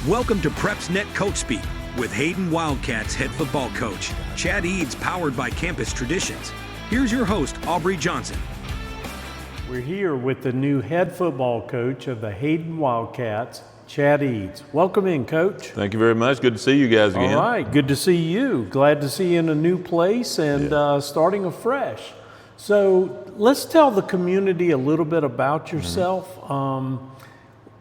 Welcome to PrepsNet Coach Speak with Hayden Wildcats head football coach, Chad Eads, powered by Campus Traditions. Here's your host, Aubrey Johnson. We're here with the new head football coach of the Hayden Wildcats, Chad Eads. Welcome in, Coach. Thank you very much. Good to see you guys again. All right, good to see you. Glad to see you in a new place and starting afresh. So let's tell the community a little bit about yourself.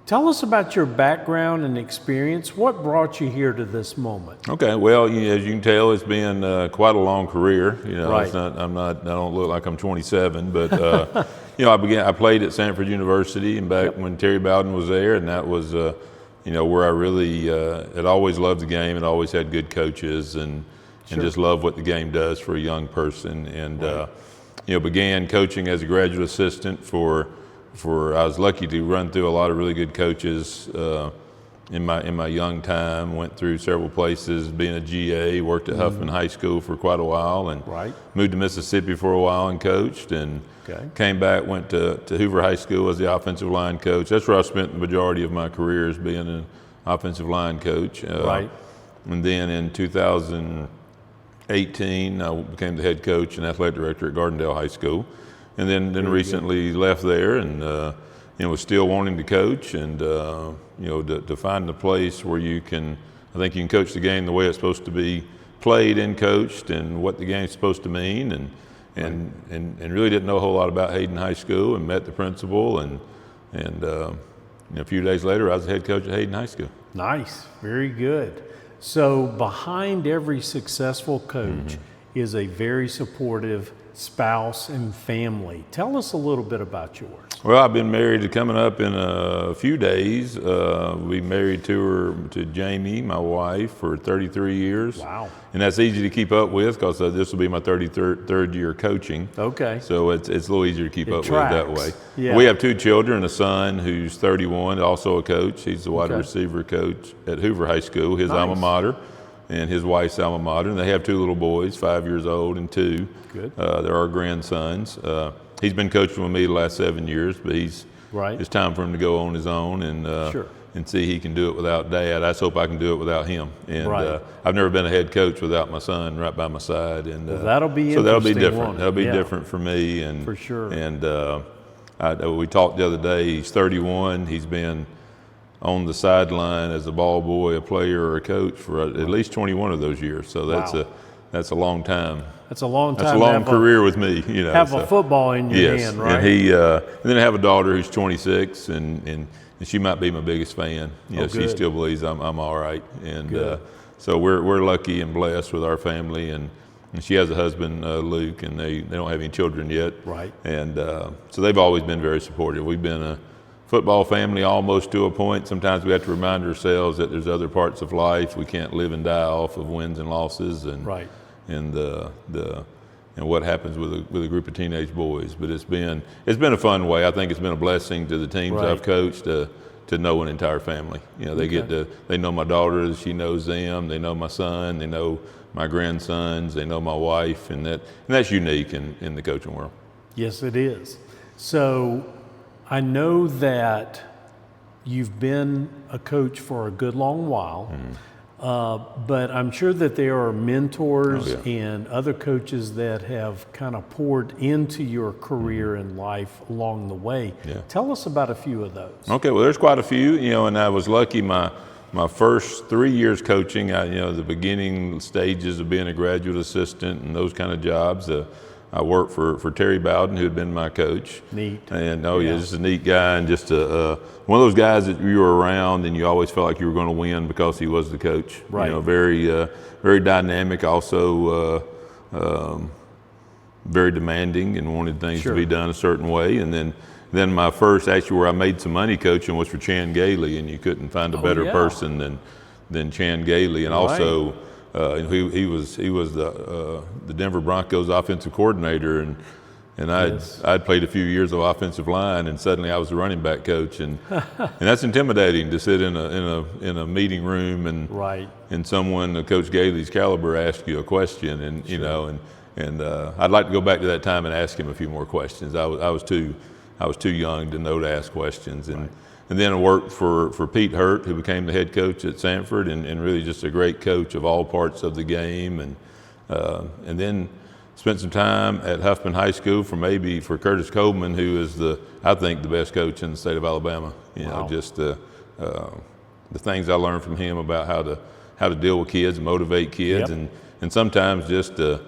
Tell us about your background and experience. What brought you here to this moment? Okay, well, as you can tell, it's been quite a long career. Right. It's not, I don't look like I'm 27, but I played at Sanford University, and back when Terry Bowden was there, and that was where I really had always loved the game and always had good coaches and just love what the game does for a young person. And began coaching as a graduate assistant I was lucky to run through a lot of really good coaches in my young time. Went through several places, being a GA, worked at Huffman High School for quite a while, and moved to Mississippi for a while and coached, and came back, went to Hoover High School as the offensive line coach. That's where I spent the majority of my career, as being an offensive line coach. And then in 2018, I became the head coach and athletic director at Gardendale High School. And then recently left there, and was still wanting to coach, and to find a place where I think you can coach the game the way it's supposed to be played and coached, and what the game's supposed to mean, and really didn't know a whole lot about Hayden High School, and met the principal, and a few days later I was the head coach at Hayden High School. Nice, very good. So behind every successful coach is a very supportive spouse and family. Tell us a little bit about yours. Well, I've been married coming up in a few days. We married to Jamie, my wife, for 33 years. Wow. And that's easy to keep up with because this will be my 33rd year coaching. Okay. So it's a little easier to keep up with that way. Yeah. We have two children, a son who's 31, also a coach. He's the wide receiver coach at Hoover High School, his alma mater, and his wife's alma mater. And they have two little boys, 5 years old and 2. Good. They're our grandsons. He's been coaching with me the last 7 years, but it's time for him to go on his own and see he can do it without Dad. I just hope I can do it without him. And I've never been a head coach without my son right by my side. And that'll be so that'll be interesting, different. That'll be different for me. And for sure. And we talked the other day. He's 31. He's been on the sideline as a ball boy, a player, or a coach for at least 21 of those years. So that's a long time. That's a long time. That's a long career with me. Have a football in your hand, right? And then I have a daughter who's 26, and she might be my biggest fan. She still believes I'm all right, and so we're lucky and blessed with our family, and she has a husband, Luke, and they don't have any children yet. Right. And so they've always been very supportive. We've been a football family almost to a point. Sometimes we have to remind ourselves that there's other parts of life. We can't live and die off of wins and losses, and what happens with a group of teenage boys. But it's been a fun way. I think it's been a blessing to the teams I've coached to know an entire family. They know my daughters, she knows them, they know my son, they know my grandsons, they know my wife, and that's unique in the coaching world. Yes, it is. So I know that you've been a coach for a good long while, but I'm sure that there are mentors and other coaches that have kind of poured into your career and life along the way. Yeah. Tell us about a few of those. Okay, well, there's quite a few, and I was lucky my first 3 years coaching, the beginning stages of being a graduate assistant and those kind of jobs, I worked for Terry Bowden, who had been my coach. Neat. And just a neat guy, and just one of those guys that you were around and you always felt like you were going to win because he was the coach. Right. Very dynamic, also very demanding, and wanted things to be done a certain way. And then my first, actually, where I made some money coaching was for Chan Gailey, and you couldn't find a better person than Chan Gailey, and also. He was the Denver Broncos offensive coordinator, and I'd played a few years of offensive line, and suddenly I was the running back coach, and that's intimidating to sit in a meeting room and someone of Coach Gailey's caliber ask you a question, and and I'd like to go back to that time and ask him a few more questions. I was too young to know to ask questions, and And then I worked for Pete Hurt, who became the head coach at Sanford, and really just a great coach of all parts of the game. And then spent some time at Huffman High School for Curtis Coleman, who is I think the best coach in the state of Alabama. You know, just the things I learned from him about how to deal with kids and motivate kids, and sometimes just to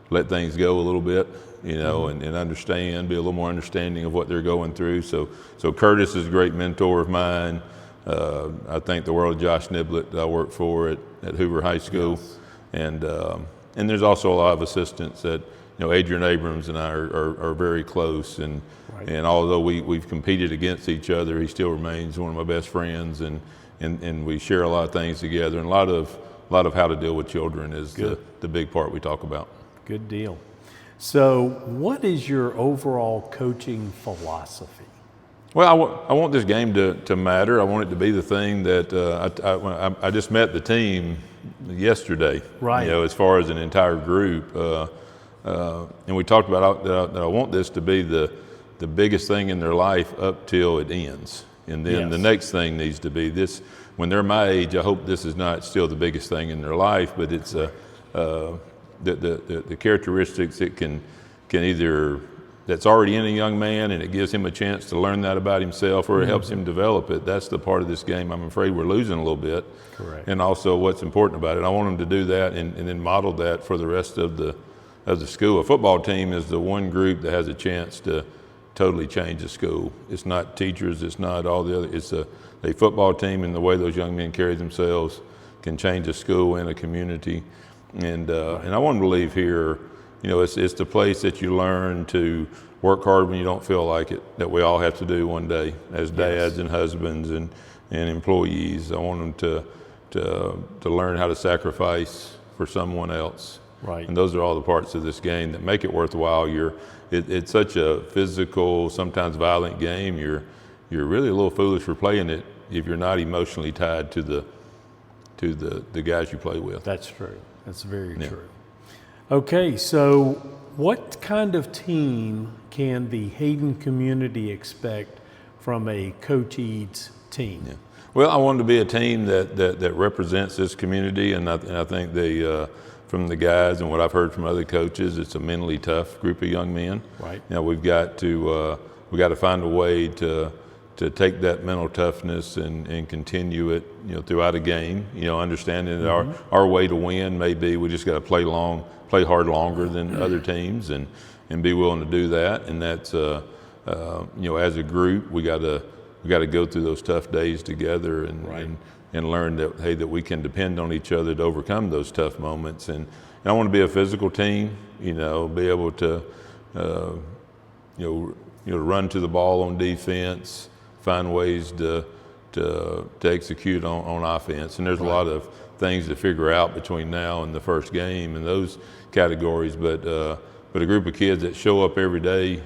let things go a little bit, you know, and understand, be a little more understanding of what they're going through. So Curtis is a great mentor of mine. I think the world of Josh Niblett that I worked for at Hoover High School. And there's also a lot of assistants that, you know, Adrian Abrams and I are very close, and although we've competed against each other, he still remains one of my best friends, and we share a lot of things together, and a lot of how to deal with children is the big part we talk about. Good deal. So what is your overall coaching philosophy? Well, I want this game to matter. I want it to be the thing that I just met the team yesterday. Right. You know, as far as an entire group, and we talked about that I want this to be the biggest thing in their life up till it ends, and then the next thing needs to be this. When they're my age, I hope this is not still the biggest thing in their life, but it's the characteristics it can either that's already in a young man, and it gives him a chance to learn that about himself, or it helps him develop it. That's the part of this game I'm afraid we're losing a little bit. Correct. And also what's important about it. I want them to do that and then model that for the rest of the school. A football team is the one group that has a chance to totally change the school. It's not teachers, it's not all the other, it's a football team, and the way those young men carry themselves can change a school and a community. And I want them to leave here, you know, it's the place that you learn to work hard when you don't feel like it, that we all have to do one day as dads and husbands and employees. I want them to learn how to sacrifice for someone else. Right. And those are all the parts of this game that make it worthwhile. It's such a physical, sometimes violent game. You're really a little foolish for playing it if you're not emotionally tied to the guys you play with. That's true. That's very true. Okay, so what kind of team can the Hayden community expect from a Coach Eads team? Yeah. Well, I wanted to be a team that represents this community, and I think from the guys and what I've heard from other coaches, it's a mentally tough group of young men. Right. You know, we've got to find a way to take that mental toughness and continue it, you know, throughout a game. You know, understanding that our way to win may be we just got to play hard longer than other teams, and be willing to do that. And that's you know, as a group, we got to go through those tough days together and learn that we can depend on each other to overcome those tough moments. And I want to be a physical team. You know, be able to you know, run to the ball on defense, find ways to execute on offense. And there's a lot of things to figure out between now and the first game in those categories. But a group of kids that show up every day,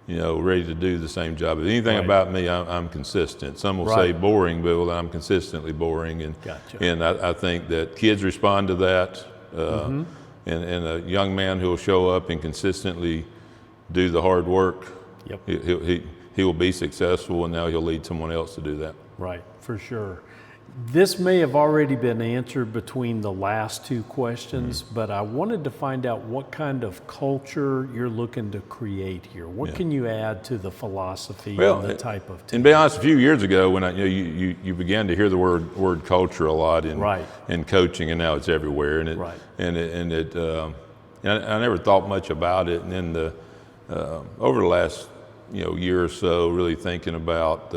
you know, ready to do the same job. If anything about me, I'm consistent. Some will say boring, but I'm consistently boring. And I think that kids respond to that. And a young man who will show up and consistently do the hard work, he will be successful, and now he'll lead someone else to do that. Right, for sure. This may have already been answered between the last two questions, but I wanted to find out what kind of culture you're looking to create here. What can you add to the philosophy and the type of team? And to be honest, a few years ago, when you began to hear the word culture a lot in coaching, and now it's everywhere. And I never thought much about it. And then over the last year or so, really thinking about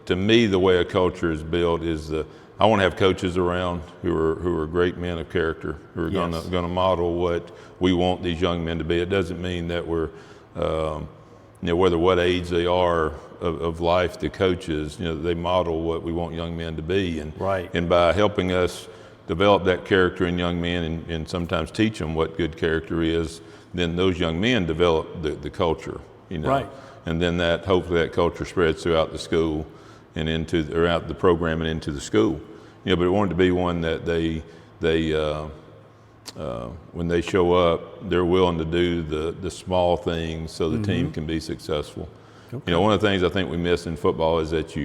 to me, the way a culture is built is I want to have coaches around who are great men of character, who are going to model what we want these young men to be. It doesn't mean that we're, whether what age they are of life, the coaches, they model what we want young men to be. And by helping us develop that character in young men and sometimes teach them what good character is, then those young men develop the culture, And then hopefully that culture spreads throughout the school and throughout the program and into the school. But it wanted to be one that they when they show up, they're willing to do the small things so the team can be successful. You know, one of the things I think we miss in football is that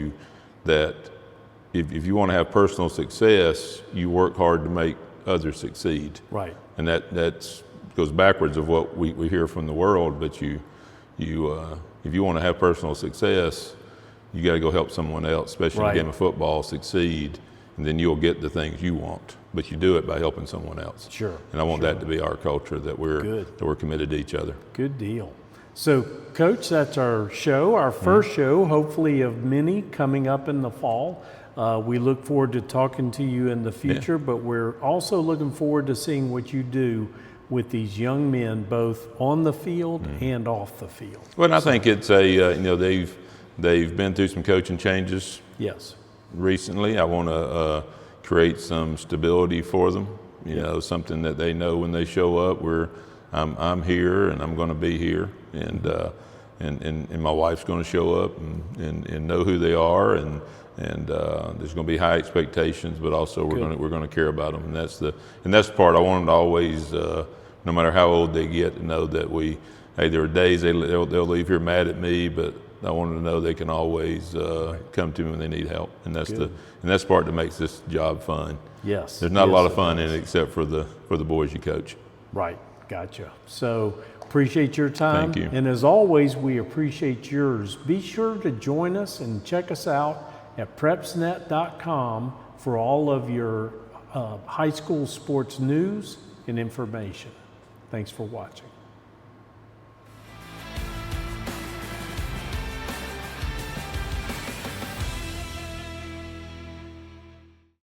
if you want to have personal success, you work hard to make others succeed. Right. And that goes backwards of what we hear from the world. But if you want to have personal success, you got to go help someone else, especially in the game of football, succeed, and then you'll get the things you want. But you do it by helping someone else. Sure. And I want that to be our culture, that we're committed to each other. Good deal. So, Coach, that's our show, our first show, hopefully of many coming up in the fall. We look forward to talking to you in the future, but we're also looking forward to seeing what you do with these young men, both on the field and off the field. Well, and I think it's they've been through some coaching changes. Yes. Recently, I want to create some stability for them. You know, something that they know when they show up. I'm here and I'm going to be here, and my wife's going to show up and know who they are, and there's going to be high expectations, but also we're going to care about them, and that's the part I want them to always, no matter how old they get, to know that there are days they'll leave here mad at me, but I want them to know they can always come to me when they need help, and that's the part that makes this job fun. Yes. There's not a lot of fun in it except for the boys you coach. Right. Gotcha. So appreciate your time. Thank you. And as always, we appreciate yours. Be sure to join us and check us out at PrepsNet.com for all of your high school sports news and information. Thanks for watching.